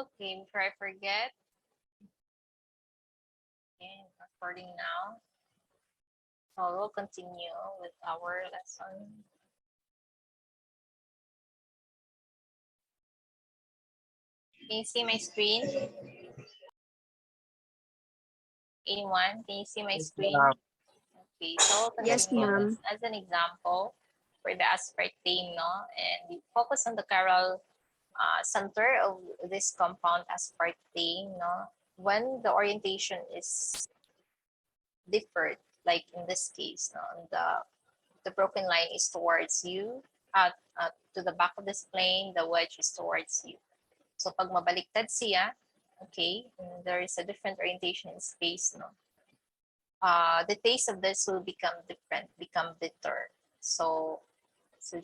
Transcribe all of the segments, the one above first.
Okay, before I forget, okay, recording now. So we'll continue with our lesson. Can you see my screen? Anyone? Can you see my screen? Okay, so Yes, ma'am. as an example for the aspartame, no, and we focus on the chiral center of this compound aspartame, no. When the orientation is differed, like in this case, no, the broken line is towards you, to the back of this plane, the wedge is towards you. So pag mabaliktad siya, okay, there is a different orientation in space, no. The taste of this will become different, become bitter. So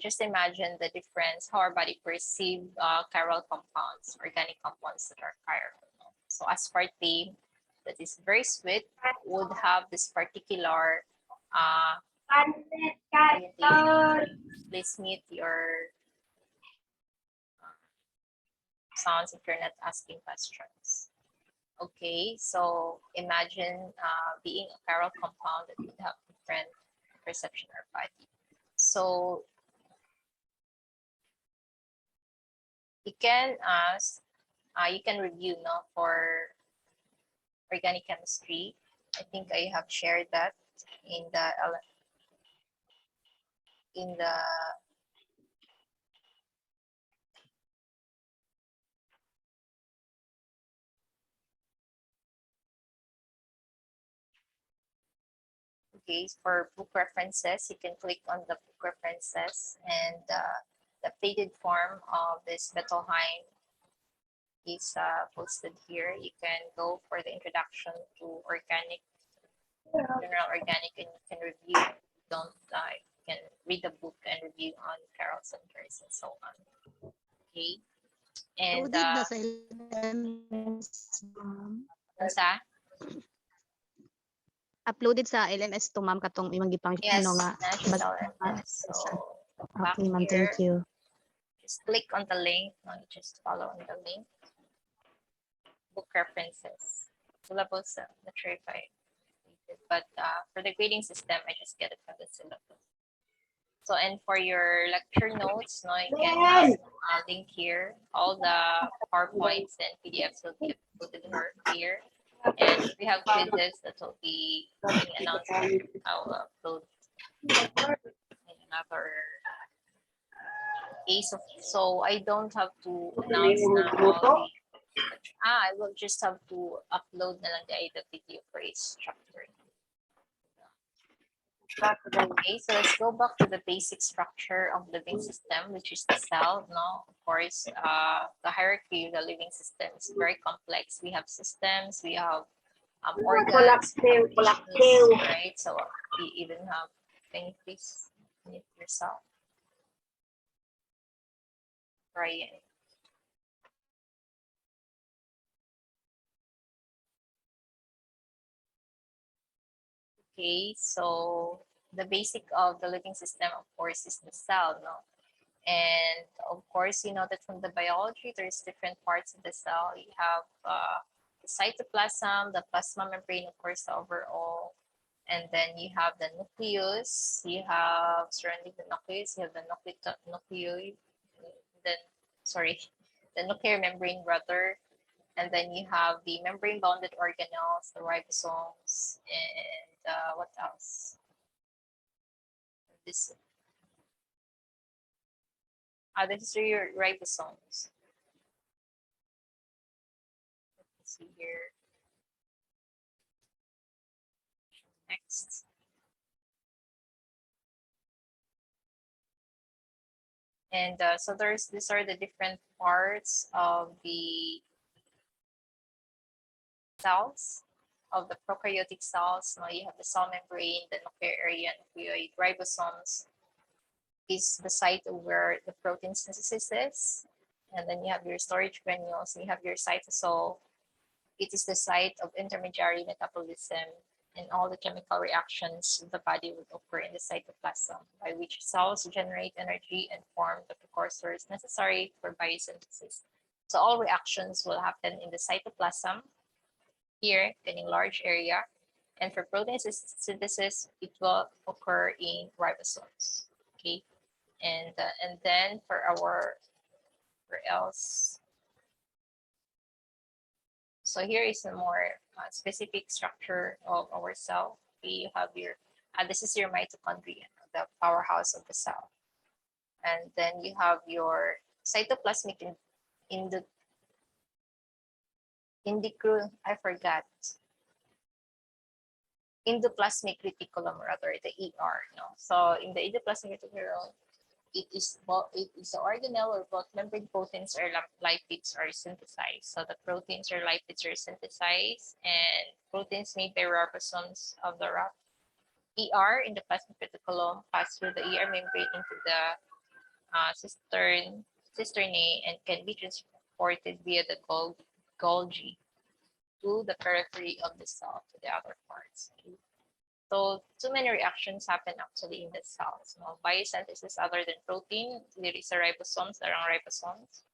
just imagine the difference, how our body perceive chiral compounds, organic compounds that are chiral. So aspartame, that is very sweet, would have this particular orientation. Please mute your sounds if you're not asking questions. Okay, so imagine being a chiral compound that would have different perception or body. So you can ask, you can review, no, for organic chemistry. I think I have shared that in the okay, for book references, you can click on the book references, and the updated form of this Bettelheim is posted here. You can go for the introduction to organic, general organic, and you can review. Don't you can read the book and review on chiral centers and so on. Okay, and sa uploaded sa LMS to ma'am katong imong gipang yes, nga. national LMS. So back Okay, ma'am, here, thank you. just click on the link. No, you just follow on the link. Book references. Syllabus, not sure if I did, but for the grading system, I just get it from the syllabus. So, and for your lecture notes, no, you can have a link here. All the PowerPoints and PDFs will be uploaded here. And if we have quizzes that will be being announced, I'll upload in another case. So I don't have to announce now all the I will just have to upload na lang the video for each chapter. Okay, so let's go back to the basic structure of living system, which is the cell. No, of course, the hierarchy of the living system is very complex. We have systems, we have organs, right? So we even have, can you please mute yourself? Brian. Okay, so the basic of the living system, of course, is the cell, no? And of course, you know that from the biology, there's different parts of the cell. You have the cytoplasm, the plasma membrane, of course, the overall. And then you have the nucleus. You have surrounding the nucleus, you have the nucleoid, then, sorry, the nuclear membrane rather. And then you have the membrane-bounded organelles, the ribosomes, and what else? This are your ribosomes. Let me see here. Next. And so these are the different parts of the cells, of the prokaryotic cells. Now you have the cell membrane, the nuclear area, nucleoid, ribosomes is the site of where the protein synthesis is. And then you have your storage granules, and you have your cytosol. It is the site of intermediary metabolism, and all the chemical reactions of the body would occur in the cytoplasm, by which cells generate energy and form the precursors necessary for biosynthesis. So all reactions will happen in the cytoplasm here, getting large area. And for protein synthesis, it will occur in ribosomes. Okay, and then for our where else? So here is a more specific structure of our cell. You have your this is your mitochondria, the powerhouse of the cell, and then you have your cytoplasmic in the I forgot endoplasmic reticulum, rather the ER. No, so in the endoplasmic reticulum, it is the organelle where both membrane proteins or lipids are synthesized. So the proteins or lipids are synthesized, and proteins made by ribosomes of the ER in the plasmic reticulum pass through the ER membrane into the cisternae and can be transported via the Golgi to the periphery of the cell to the other parts. Okay. So too many reactions happen actually in the cells. No? Biosynthesis other than protein, there is a ribosomes, around ribosomes,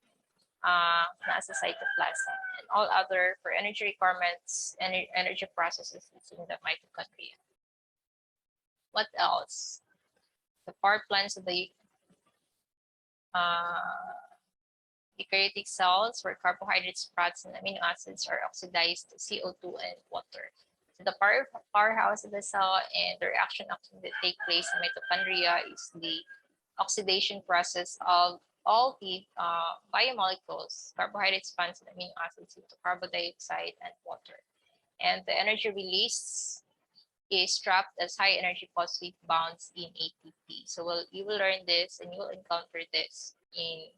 nasa cytoplasm, and all other for energy requirements, energy processes is in the mitochondria. What else? The power plants of the eukaryotic cells where carbohydrates, fats, and amino acids are oxidized to CO2 and water. So the powerhouse of the cell and the reaction that take place in mitochondria is the oxidation process of all the biomolecules, carbohydrates, fats, and amino acids into carbon dioxide and water. And the energy release is trapped as high energy phosphate bonds in ATP. So you will learn this and you will encounter this in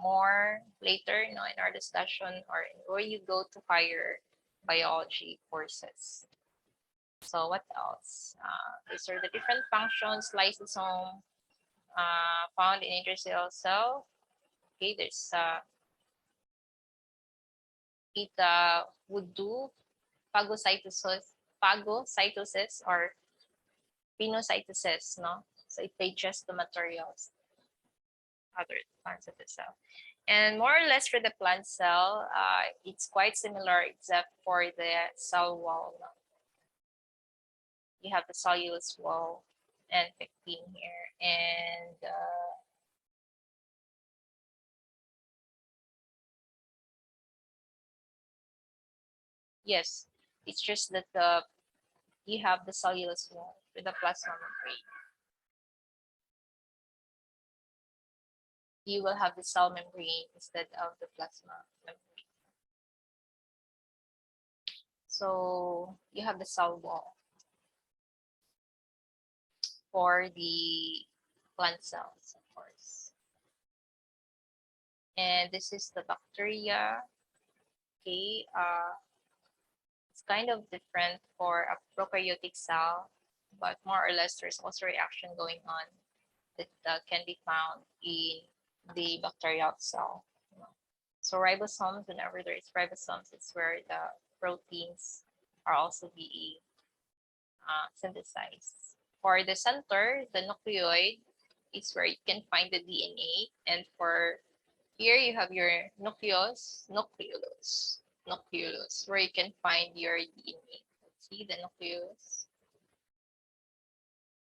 more later, in our discussion or where you go to higher biology courses. So what else? These are the different functions. Lysosome found in intercellular cell. Okay, there's it would do phagocytosis or pinocytosis, no? So it digests the materials, other parts of the cell. And more or less for the plant cell, it's quite similar except for the cell wall. No? You have the cellulose wall and pectin here, and yes, it's just that you have the cellulose wall with the plasma membrane. You will have the cell membrane instead of the plasma membrane. So you have the cell wall for the plant cells, of course. And this is the bacteria. Okay, it's kind of different for a prokaryotic cell, but more or less there's also reaction going on that can be found in the bacterial cell. So ribosomes, whenever there is ribosomes, it's where the proteins are also being synthesized. For the center, the nucleoid is where you can find the DNA, and for here you have your nucleus, where you can find your DNA. Let's see the nucleus.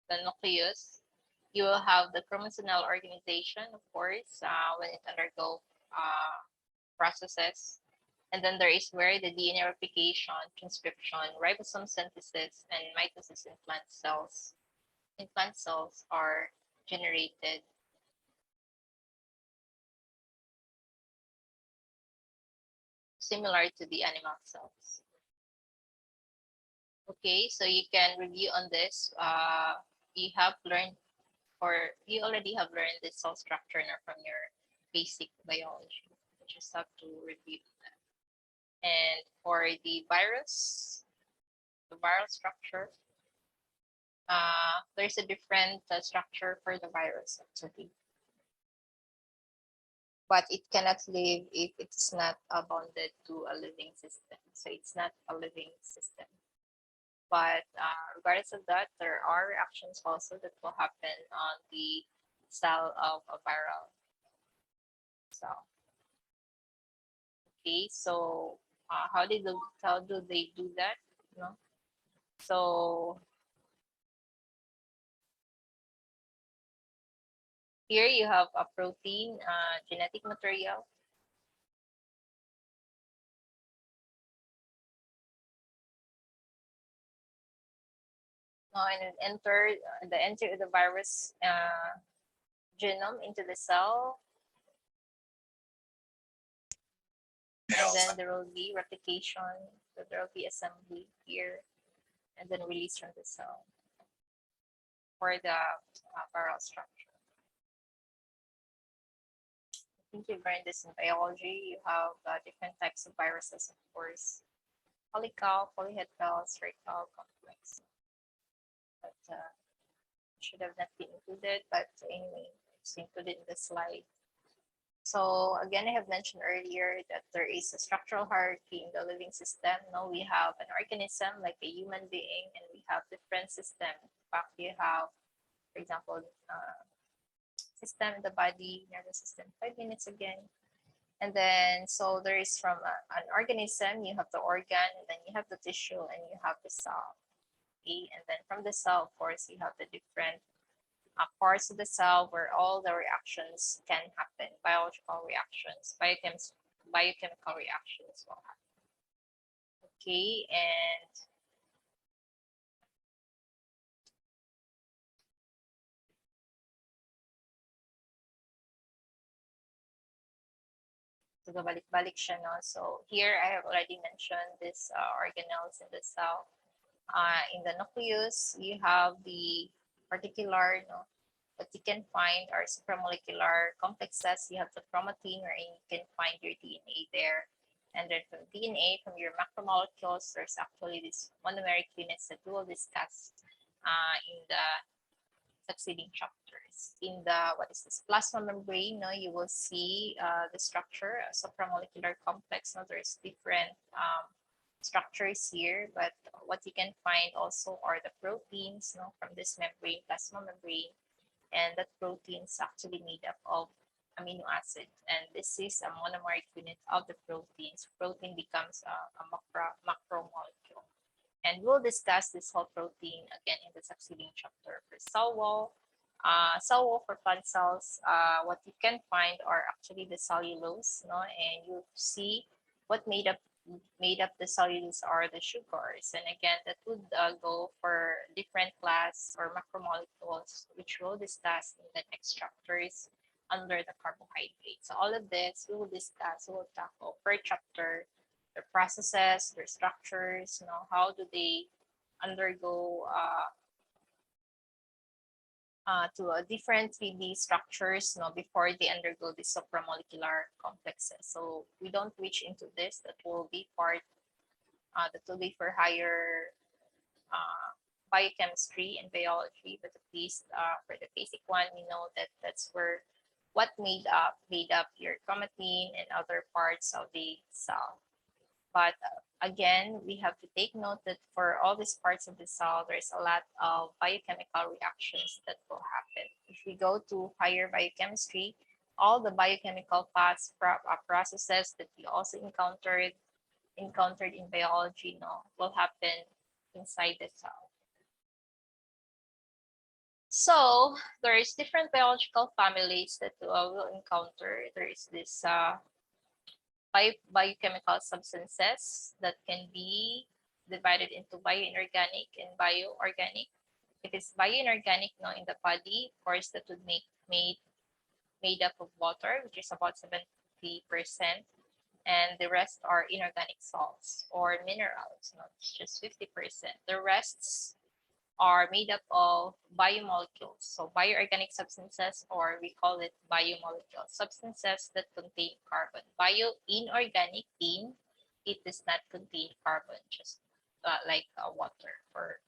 The nucleus, you will have the chromosomal organization, of course, when it undergo processes. And then there is where the DNA replication, transcription, ribosome synthesis, and mitosis in plant cells. In plant cells are generated. Similar to the animal cells. Okay, so you can review on this. You have learned, or you already have learned the cell structure from your basic biology. You just have to review that. And for the virus, the viral structure, there's a different structure for the virus actually. But it cannot live if it's not bonded to a living system. So it's not a living system. But regardless of that, there are reactions also that will happen on the cell of a viral cell. Okay, so how do they do that? No, so here you have a protein genetic material. And it enter the virus genome into the cell, and then there will be replication, so there will be assembly here, and then release from the cell for the viral structure. I think you've learned this in biology. You have different types of viruses, of course. Polycal, polyhedral, spherical, complex. But should have not been included, but anyway, it's included in the slide. So again, I have mentioned earlier that there is a structural hierarchy in the living system. Now we have an organism like a human being, and we have different systems. In fact, you have, for example, system in the body, nervous system, 5 minutes again. And then, so there is from an organism, you have the organ, and then you have the tissue, and you have the cell. Okay? And then from the cell, of course, you have the different parts of the cell where all the reactions can happen, biological reactions, biochemical reactions will happen. Okay, and so balik-balik siya, no? So here I have already mentioned this organelles in the cell. In the nucleus, you have the particular, no, what you can find are supramolecular complexes. You have the chromatin, wherein you can find your DNA there. And then from DNA, from your macromolecules, there's actually this monomeric units that we will discuss in the succeeding chapters. In the, what is this, plasma membrane, no, you will see the structure, a supramolecular complex. No, there's different structures here, but what you can find also are the proteins, no, from this membrane, plasma membrane. And that protein is actually made up of amino acid, and this is a monomeric unit of the proteins. Protein becomes a macromolecule, and we'll discuss this whole protein again in the succeeding chapter. For cell wall for plant cells, what you can find are actually the cellulose, no, and you see what made up the cellulose are the sugars. And again, that would go for different class or macromolecules, which we'll discuss in the next chapters under the carbohydrates. So all of this we will discuss, we will tackle per chapter, their processes, their structures, you know, how do they undergo to a different 3D structures, you know, before they undergo the supramolecular complexes. So we don't reach into this. That will be part, that will be for higher biochemistry and biology, but at least for the basic one, we know that that's where what made up your chromatin and other parts of the cell. But again, we have to take note that for all these parts of the cell, there's a lot of biochemical reactions that will happen. If we go to higher biochemistry, all the biochemical paths, processes that we also encountered in biology, will happen inside the cell. So there is different biological families that we'll encounter. There is this biochemical substances that can be divided into bioinorganic and bioorganic. If it's bioinorganic, in the body, of course, that would made up of water, which is about 70%, and the rest are inorganic salts or minerals, it's just 50%. The rests are made up of biomolecules, so bioorganic substances, or we call it biomolecules, substances that contain carbon. Inorganic, it does not contain carbon, just like water. For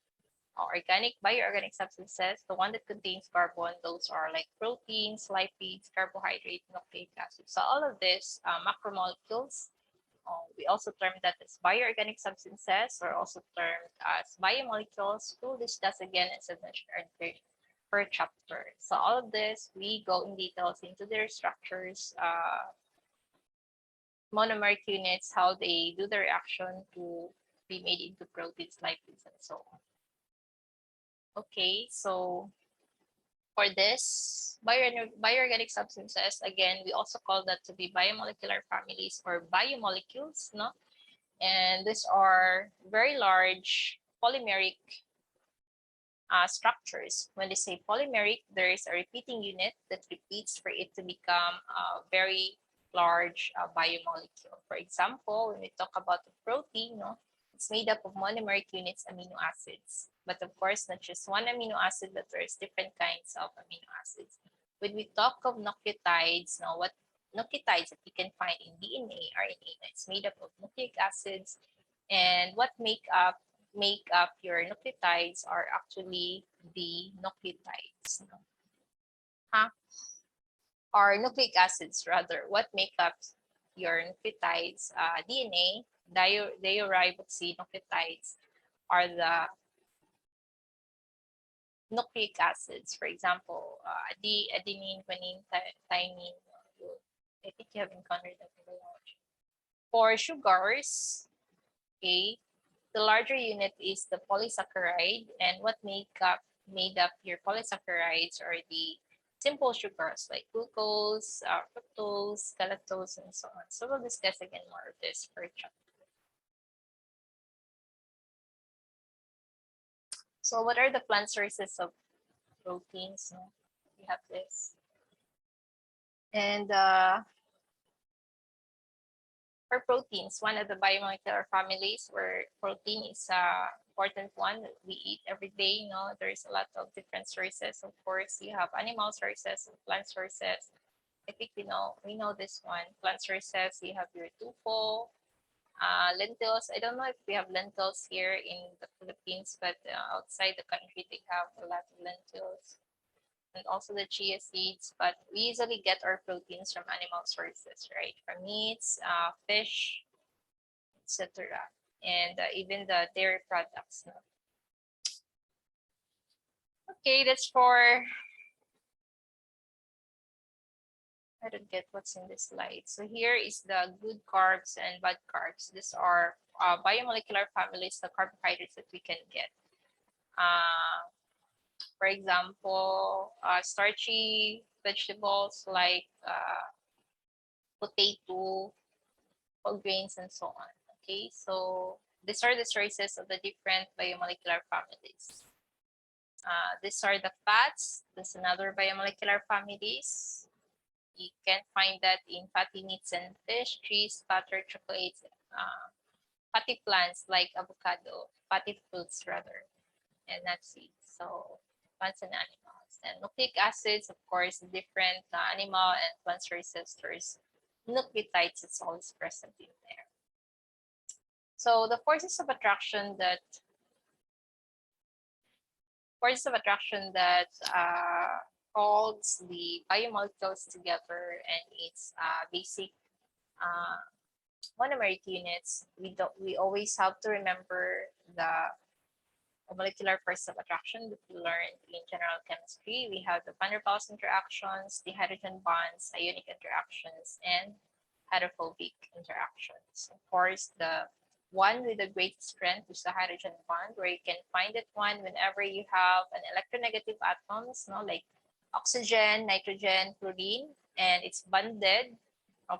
organic, bioorganic substances, the one that contains carbon, those are like proteins, lipids, carbohydrates, nucleic acids. So all of this macromolecules, we also term that as bioorganic substances, or also termed as biomolecules. We'll discuss again, as I mentioned earlier, per chapter. So all of this, we go in details into their structures monomeric units, how they do the reaction to be made into proteins, lipids, and so on. Okay, so for this bioorganic substances, again, we also call that to be biomolecular families or biomolecules, no? And these are very large polymeric structures. When they say polymeric, there is a repeating unit that repeats for it to become a very large biomolecule. For example, when we talk about the protein, no, it's made up of monomeric units, amino acids. But of course, not just one amino acid, but there's different kinds of amino acids. When we talk of nucleotides, now what nucleotides that you can find in DNA, RNA, it's made up of nucleic acids, and what make up your nucleotides are actually the nucleotides, no? Or nucleic acids rather. What make up your nucleotides? DNA, deoxyribonucleotides are the nucleic acids. For example, adenine, guanine, thymine. I think you have encountered that in biology. For sugars, okay, the larger unit is the polysaccharide, and what made up your polysaccharides are the simple sugars like glucose, fructose, galactose, and so on. So we'll discuss again more of this per chapter. So what are the plant sources of proteins? We have this. And for proteins, one of the biomolecular families where protein is an important one that we eat every day. There's a lot of different sources. Of course, you have animal sources and plant sources. I think we know this one. Plant sources, you have your tofu, lentils. I don't know if we have lentils here in the Philippines, but outside the country, they have a lot of lentils. And also the chia seeds, but we usually get our proteins from animal sources, right? From meats, fish, etc. And even the dairy products. No? Okay, that's for, I don't get what's in this slide. So here is the good carbs and bad carbs. These are biomolecular families, the carbohydrates that we can get. For example, starchy vegetables like potato, whole grains, and so on. Okay, so these are the sources of the different biomolecular families. These are the fats. There's another biomolecular families. You can find that in fatty meats and fish, cheese, butter, chocolates, fatty plants like avocado, fatty fruits rather, and nut seeds. So plants and animals. And nucleic acids, of course, different animal and plant sources. There's nucleotides that's always present in there. So the forces of attraction that holds the biomolecules together and its basic monomeric units, we always have to remember the molecular forces of attraction that we learned in general chemistry. We have the van der Waals interactions, the hydrogen bonds, ionic interactions, and hydrophobic interactions. Of course, the one with the greatest strength is the hydrogen bond, where you can find that one whenever you have an electronegative atoms, like oxygen, nitrogen, chlorine, and it's bonded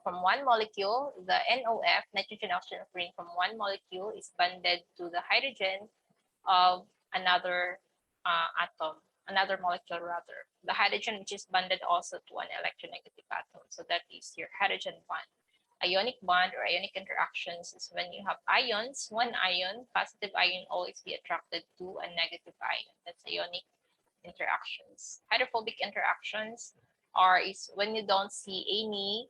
from one molecule. The NOF, nitrogen, oxygen, chlorine, from one molecule is bonded to the hydrogen of another atom, another molecule rather. The hydrogen, which is bonded also to an electronegative atom. So that is your hydrogen bond. Ionic bond or ionic interactions is when you have ions, one ion, positive ion always be attracted to a negative ion. That's ionic interactions. Hydrophobic interactions is when you don't see any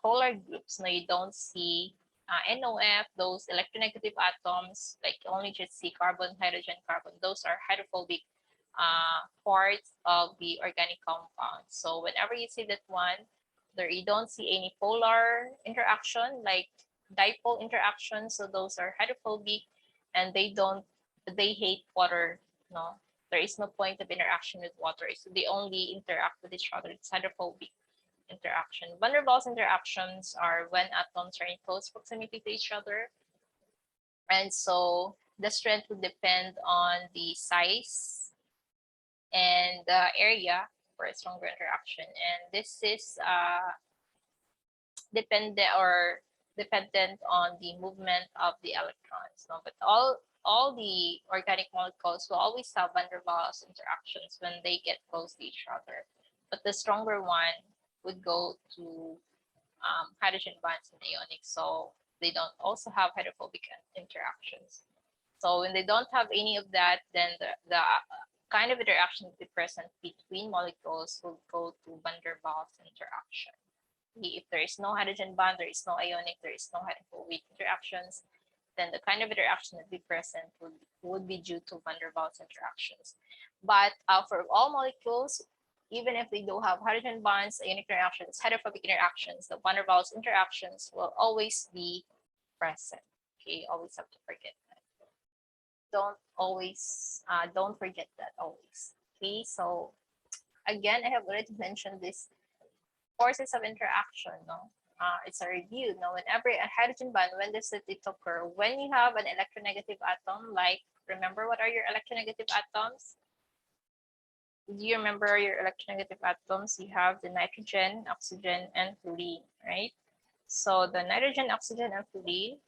polar groups. No, you don't see NOF, those electronegative atoms, like you only just see carbon, hydrogen, carbon. Those are hydrophobic parts of the organic compound. So whenever you see that one, there you don't see any polar interaction like dipole interaction. So those are hydrophobic, and they hate water. No, there is no point of interaction with water. So they only interact with each other. It's hydrophobic. interaction. Van der Waals interactions are when atoms are in close proximity to each other. And so the strength would depend on the size and the area for a stronger interaction. And this is dependent on the movement of the electrons. No? But all the organic molecules will always have van der Waals interactions when they get close to each other. But the stronger one would go to hydrogen bonds and ionic, so they don't also have hydrophobic interactions. So when they don't have any of that, then the kind of interaction that is present between molecules will go to van der Waals interaction. If there is no hydrogen bond, there is no ionic, there is no hydrophobic interactions, then the kind of interaction that be present would be due to van der Waals interactions. But for all molecules, even if they do have hydrogen bonds, ionic interactions, hydrophobic interactions, the van der Waals interactions will always be present. Okay, always have to forget that. Don't forget that always. Okay, so again, I have already mentioned this forces of interaction. No, it's a review. Now, whenever a hydrogen bond, when does it occur? When you have an electronegative atom, like, remember what are your electronegative atoms? Do you remember your electronegative atoms? You have the nitrogen, oxygen, and fluorine, right? So the nitrogen, oxygen, and fluorine,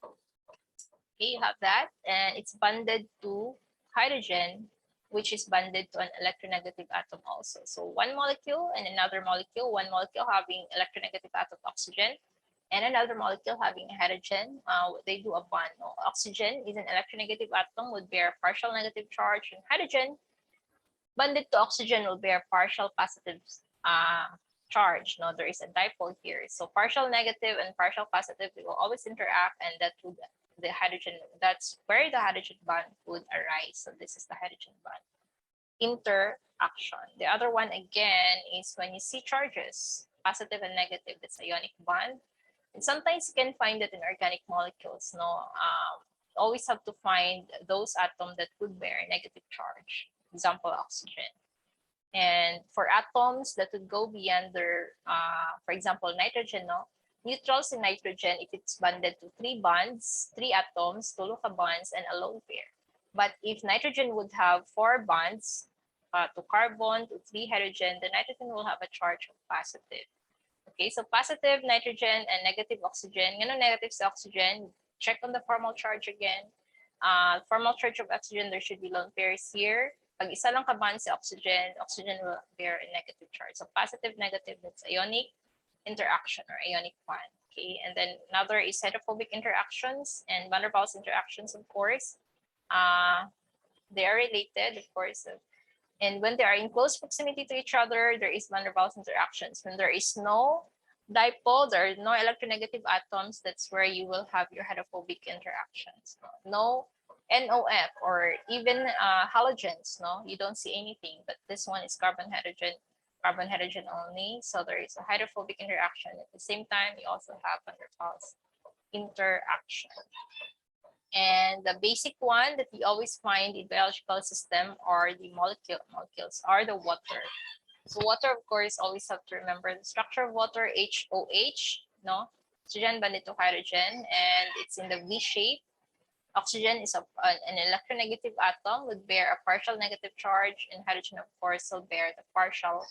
okay, you have that, and it's bonded to hydrogen, which is bonded to an electronegative atom also. So one molecule and another molecule, one molecule having electronegative atom oxygen, and another molecule having hydrogen, they do a bond. No? Oxygen is an electronegative atom, would bear partial negative charge, and hydrogen bonded to oxygen will bear partial positive charge. No, there is a dipole here. So partial negative and partial positive, they will always interact, and that would the hydrogen, that's where the hydrogen bond would arise. So this is the hydrogen bond interaction. The other one again is when you see charges, positive and negative, it's ionic bond. And sometimes you can find it in organic molecules. No, always have to find those atoms that would bear a negative charge. Example, oxygen. And for atoms that would go beyond their, for example, nitrogen, no? Neutrals in nitrogen, if it's bonded to 3 bonds, 3 atoms, 2 local bonds, and a lone pair. But if nitrogen would have 4 bonds, 2 carbon, to 3 hydrogen, the nitrogen will have a charge of positive. Okay, so positive nitrogen and negative oxygen. Ngayon, negative sa oxygen, check on the formal charge again. Formal charge of oxygen, there should be lone pairs here. Pag isa lang ka-bond sa oxygen, oxygen will bear a negative charge. So positive, negative, that's ionic interaction or ionic bond. Okay, and then another is hydrophobic interactions and van der Waals interactions, of course. They are related, of course. And when they are in close proximity to each other, there is van der Waals interactions. When there is no dipole, there are no electronegative atoms, that's where you will have your hydrophobic interactions. No NOF or even halogens, no, you don't see anything, but this one is carbon hydrogen only. So there is a hydrophobic interaction. At the same time, you also have van der Waals interaction. And the basic one that we always find in biological system are the molecules are the water. So water, of course, always have to remember the structure of water, HOH, no? Oxygen bonded to hydrogen, and it's in the V shape. Oxygen is an electronegative atom, would bear a partial negative charge, and hydrogen, of course, will bear the partial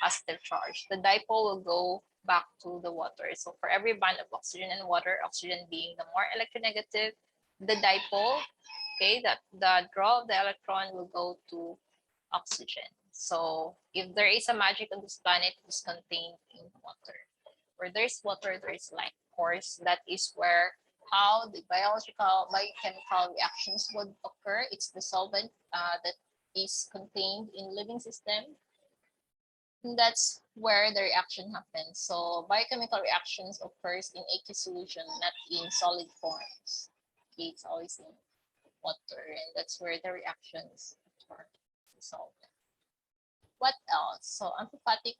positive charge. The dipole will go back to the water. So for every bond of oxygen and water, oxygen being the more electronegative, the dipole, okay, the draw of the electron will go to oxygen. So if there is a magic on this planet, it is contained in water. Where there's water, there is life. Of course, that is where how the biochemical reactions would occur. It's the solvent that is contained in living system. And that's where the reaction happens. So biochemical reactions occurs in aqueous solution, not in solid forms. Okay, it's always in water, and that's where the reactions occur. Solvent. What else? So amphipathic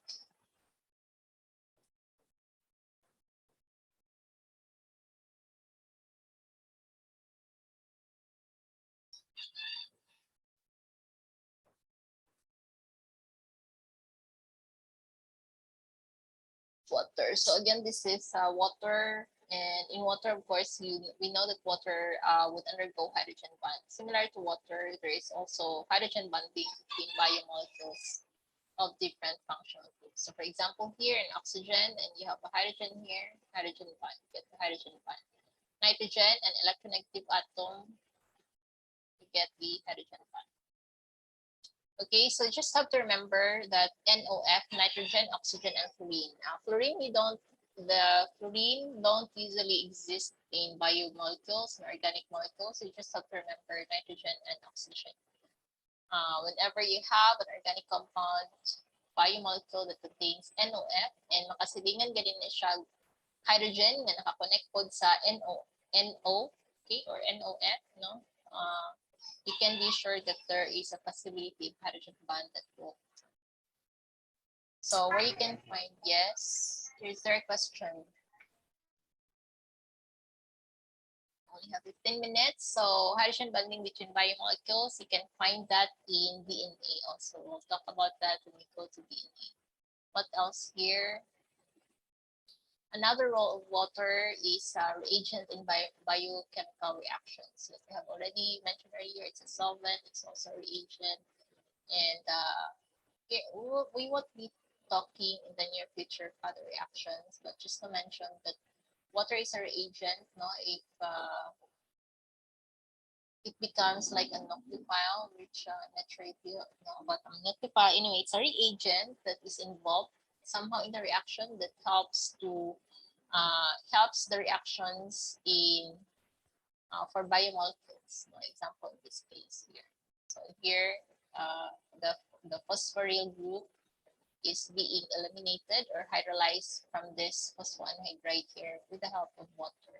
water. So again, this is water, and in water, of course, we know that water would undergo hydrogen bond. Similar to water, there is also hydrogen bonding between biomolecules of different functional groups. So for example, here in oxygen, and you have a hydrogen here, hydrogen bond, get the hydrogen bond. Nitrogen, an electronegative atom, you get the hydrogen bond. Okay, so just have to remember that NOF, nitrogen, oxygen, and fluorine. Fluorine, the fluorine don't usually exist in biomolecules and organic molecules. So you just have to remember nitrogen and oxygen. Whenever you have an organic compound, biomolecule that contains NOF, and makasilingan ganin na siya hydrogen na nakakonect pod sa NO, okay, or NOF, no? You can be sure that there is a possibility of hydrogen bond that will. So where you can find, yes, here's their question. Only have 15 minutes. So hydrogen bonding between biomolecules, you can find that in DNA also. We'll talk about that when we go to DNA. What else here? Another role of water is a reagent in biochemical reactions. As I have already mentioned earlier, it's a solvent, it's also a reagent. And we won't be talking in the near future of other reactions, but just to mention that water is a reagent, no? If it becomes like a noctiphile, which I'm not sure if you know about a noctiphile. Anyway, it's a reagent that is involved somehow in the reaction that helps the reactions in for biomolecules. For example, in this case here. So here, the phosphoryl group is being eliminated or hydrolyzed from this phosphoanhydride here with the help of water.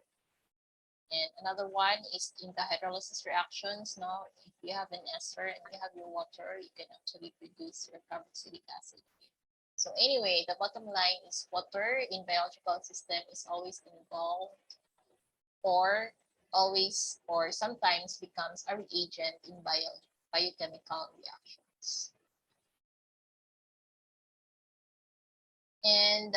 And another one is in the hydrolysis reactions. Now, if you have an ester and you have your water, you can actually produce your carboxylic acid. So anyway, the bottom line is water in biological system is always involved or sometimes becomes a reagent in biochemical reactions. And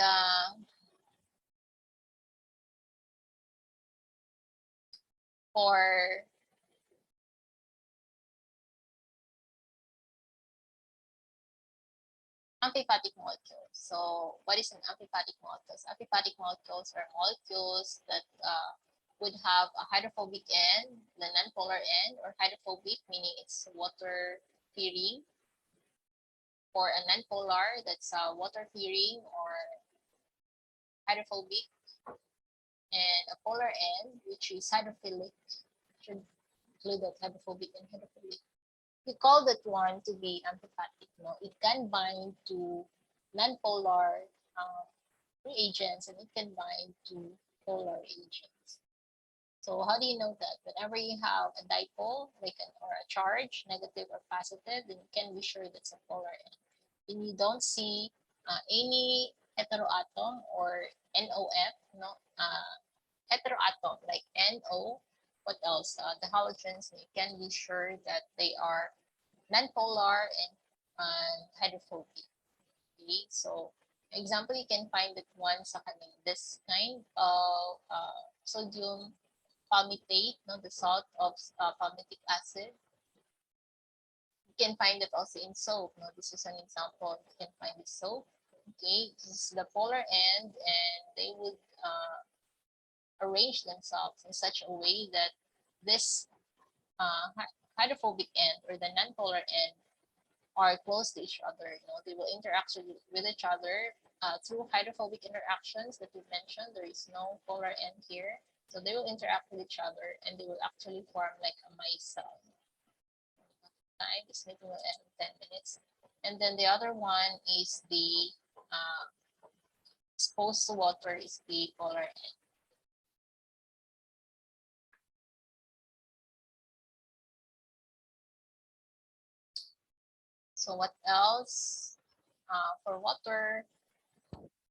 for amphipathic molecules. So what is an amphipathic molecules? Amphipathic molecules are molecules that would have a hydrophobic end, the nonpolar end, or hydrophobic, meaning it's water fearing, or a nonpolar, that's water fearing or hydrophobic, and a polar end, which is hydrophilic. Should include that hydrophobic and hydrophilic. We call that one to be amphipathic. No? It can bind to nonpolar reagents, and it can bind to polar reagents. So how do you know that? Whenever you have a dipole, like or a charge, negative or positive, then you can be sure that's a polar end. When you don't see any heteroatom or NOF, no, heteroatom like NO, what else? The halogens, you can be sure that they are nonpolar and hydrophobic. Okay, so example, you can find that one sa this kind of sodium palmitate, no, the salt of palmitic acid. You can find it also in soap. No, this is an example. You can find the soap. Okay, this is the polar end, and they would arrange themselves in such a way that this hydrophobic end or the nonpolar end are close to each other. You know, they will interact with each other through hydrophobic interactions that we mentioned. There is no polar end here. So they will interact with each other and they will actually form like a micelle. Time, this meeting will end in 10 minutes. And then the other one is the exposed to water is the polar end. So what else? For water,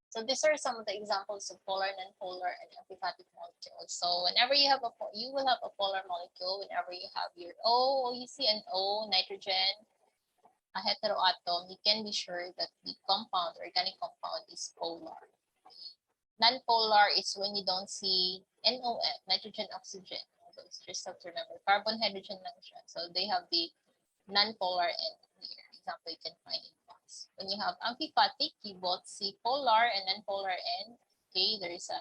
so these are some of the examples of polar, nonpolar, and amphipathic molecules. So whenever you have you will have a polar molecule. Whenever you have your O, you see an O, nitrogen, a heteroatom, you can be sure that the compound, organic compound, is polar. nonpolar is when you don't see NOF, nitrogen, oxygen. So it's just have to remember carbon, hydrogen lang siya. So they have the nonpolar end here. Example, you can find in box. When you have amphipathic, you both see polar and nonpolar end. Okay, there is a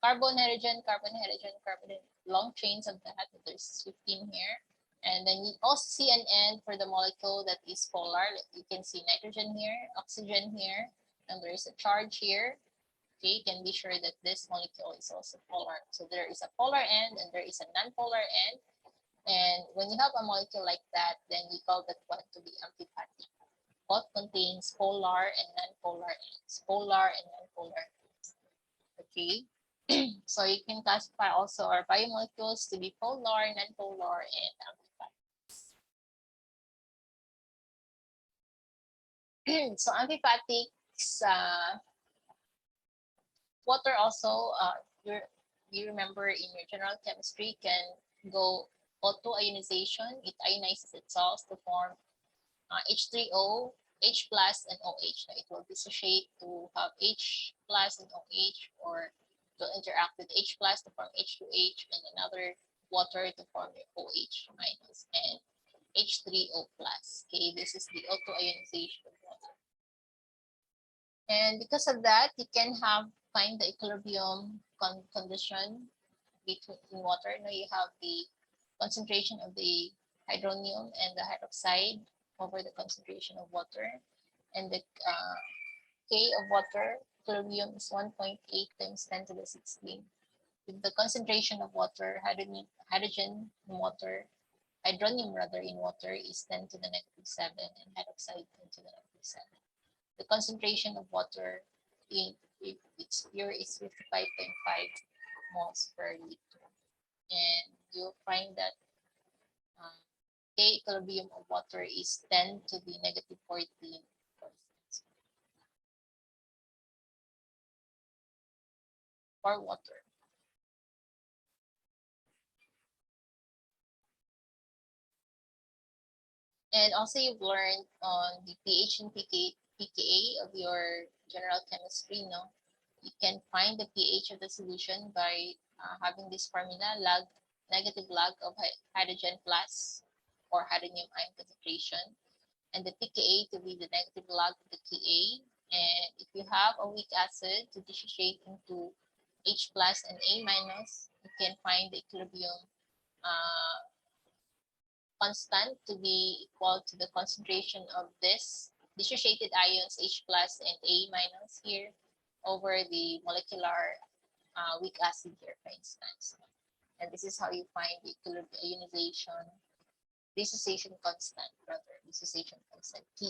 carbon, hydrogen, carbon, hydrogen, carbon, long chains of that. There's 15 here. And then you also see an end for the molecule that is polar. You can see nitrogen here, oxygen here, and there is a charge here. Okay, you can be sure that this molecule is also polar. So there is a polar end and there is a non-polar end. And when you have a molecule like that, then we call that one to be amphipathic. Both contains polar and non-polar ends. Polar and non-polar ends. Okay. So you can classify also our biomolecules to be polar, non-polar, and amphipathic. So amphipathics, water also, you remember in your general chemistry can go auto-ionization. It ionizes itself to form H3O, H plus, and OH. Now it will dissociate to have H plus and OH, or to interact with H plus to form H2H, and another water to form your OH minus and H3O plus. Okay, this is the auto-ionization of water. And because of that, you can find the equilibrium condition between water. Now you have the concentration of the hydronium and the hydroxide over the concentration of water, and the K of water equilibrium is 1.8 times 10 to the 16. With the concentration of water, hydronium in water is 10 to the negative 7, and hydroxide 10 to the negative 7. The concentration of water, if it's pure, is 55.5 moles per liter. And you'll find that K equilibrium of water is 10 to the negative 14 for water. And also you've learned on the pH and pKa of your general chemistry, no? You can find the pH of the solution by having this formula, negative log of hydrogen plus or hydronium ion concentration, and the pKa to be the negative log of the Ka. And if you have a weak acid to dissociate into H plus and A minus, you can find the equilibrium constant to be equal to the concentration of this dissociated ions H plus and A minus here over the molecular weak acid here, for instance. And this is how you find the ionization, dissociation constant, dissociation constant, Ta.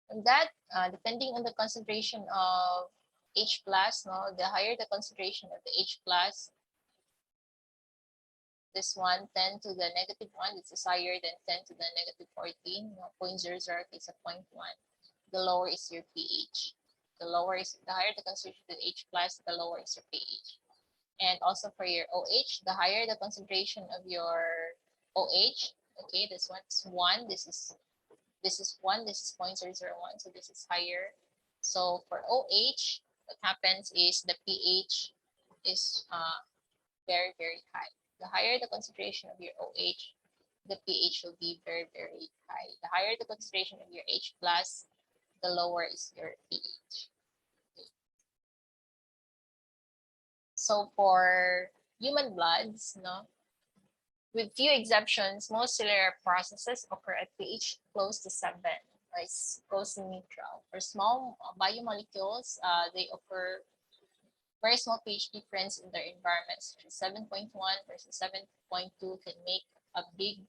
And that, depending on the concentration of H plus, no, the higher the concentration of the H plus, this one, 10 to the negative 1, this is higher than 10 to the negative 14, no, 0.00 is a 0.1. The lower is your pH. The higher the concentration of H plus, the lower is your pH. And also for your OH, the higher the concentration of your OH, okay, this one's 1, this is 1, this is 0.001, so this is higher. So for OH, what happens is the pH is very, very high. The higher the concentration of your OH, the pH will be very, very high. The higher the concentration of your H plus, the lower is your pH. Okay. So for human bloods, no, with few exceptions, most cellular processes occur at pH close to 7, or it's close to neutral. For small biomolecules, they occur very small pH difference in their environments, such as 7.1 versus 7.2 can make a big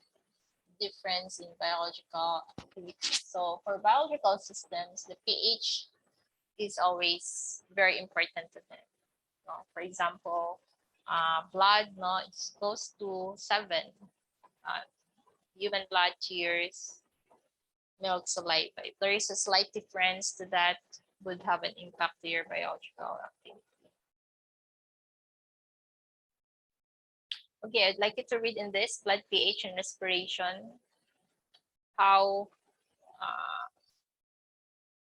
difference in biological activity. So for biological systems, the pH is always very important to them. For example, blood, no, it's close to 7. Human blood, tears, milk, saliva. If there is a slight difference to that, would have an impact to your biological activity. Okay, I'd like you to read in this blood pH and respiration how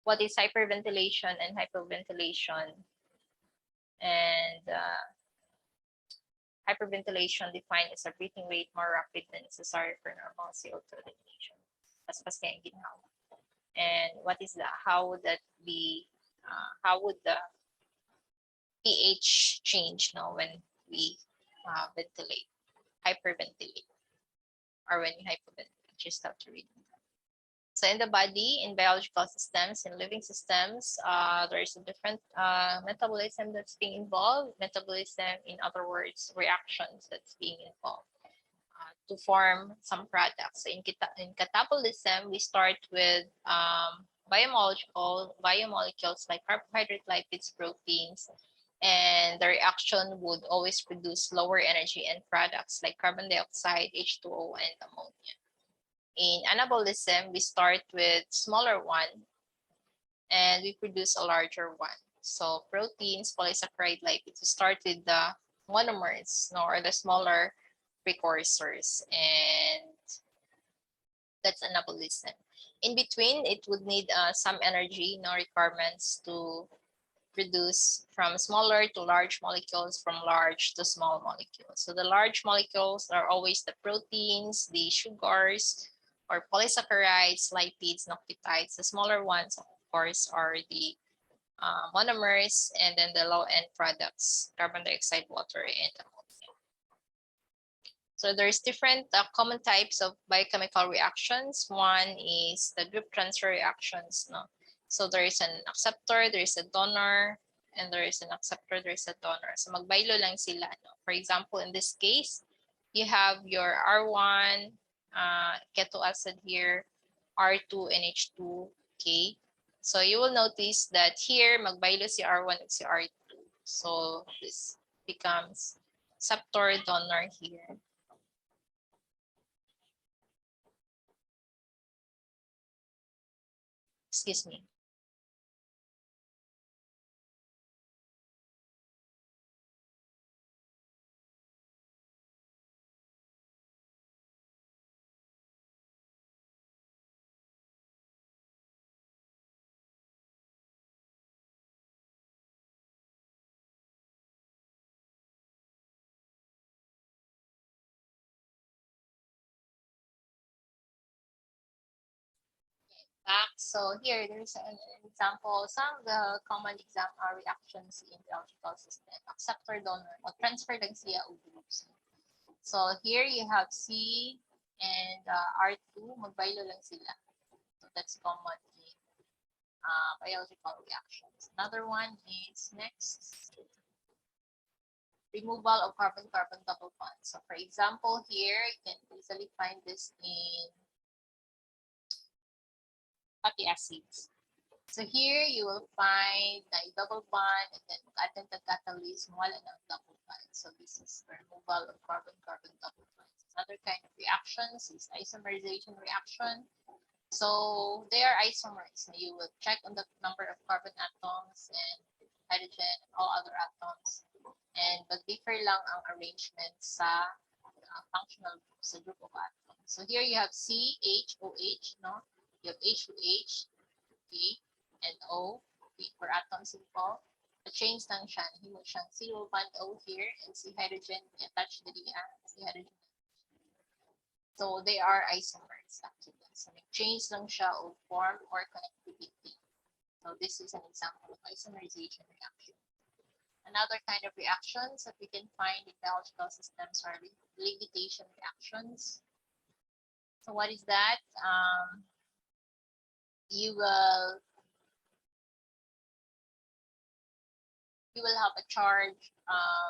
what is hyperventilation and hypoventilation. And hyperventilation defined as a breathing rate more rapid than necessary for normal CO2 elimination. Paspas kaya yung ginhawa. And what is that? How would that be? How would the pH change now when we ventilate, hyperventilate, or when you hyperventilate? Just have to read it. So in the body, in biological systems, in living systems, there is a different metabolism that's being involved. Metabolism, in other words, reactions that's being involved to form some products. So in catabolism, we start with biomolecules like carbohydrate, lipids, proteins, and the reaction would always produce lower energy end products like carbon dioxide, H2O, and ammonia. In anabolism, we start with smaller one and we produce a larger one. So proteins, polysaccharide, lipids, we start with the monomers, no, or the smaller precursors, and that's anabolism. In between, it would need some energy, no requirements to produce from smaller to large molecules, from large to small molecules. So the large molecules are always the proteins, the sugars, or polysaccharides, lipids, nucleotides. The smaller ones, of course, are the monomers, and then the low-end products, carbon dioxide, water, and ammonia. So there's different common types of biochemical reactions. One is the group transfer reactions. No? So there is an acceptor, there is a donor, and there is an acceptor, there is a donor. So magbaylo lang sila. No? For example, in this case, you have your R1 keto acid here, R2 NH2, okay? So you will notice that here, magbaylo si R1 at si R2. So this becomes acceptor, donor here. Excuse me. Back. So here, there's an example. Some of the common reactions in the biological system. Acceptor, donor, o transfer lang siya o groups. So here you have C and R2, magbaylo lang sila. So that's common in biological reactions. Another one is next. Removal of carbon-carbon double bonds. So for example, here you can easily find this in fatty acids. So here you will find a double bond and then add the catalyst, wala ng double bond. So this is the removal of carbon-carbon double bonds. Another kind of reactions is isomerization reaction. So they are isomers. You will check on the number of carbon atoms and hydrogen and all other atoms. And but differ lang ang arrangement sa functional group, sa group of atoms. So here you have C, H, OH, no? You have H2H, okay, and O, okay, for atoms involved. change lang siya. Himo siyang zero bond O here and si hydrogen attached to the si hydrogen. So they are isomers actually. So change lang siya of form or connectivity. So this is an example of isomerization reaction. Another kind of reactions that we can find in biological systems are levitation reactions. So what is that? You will have a charge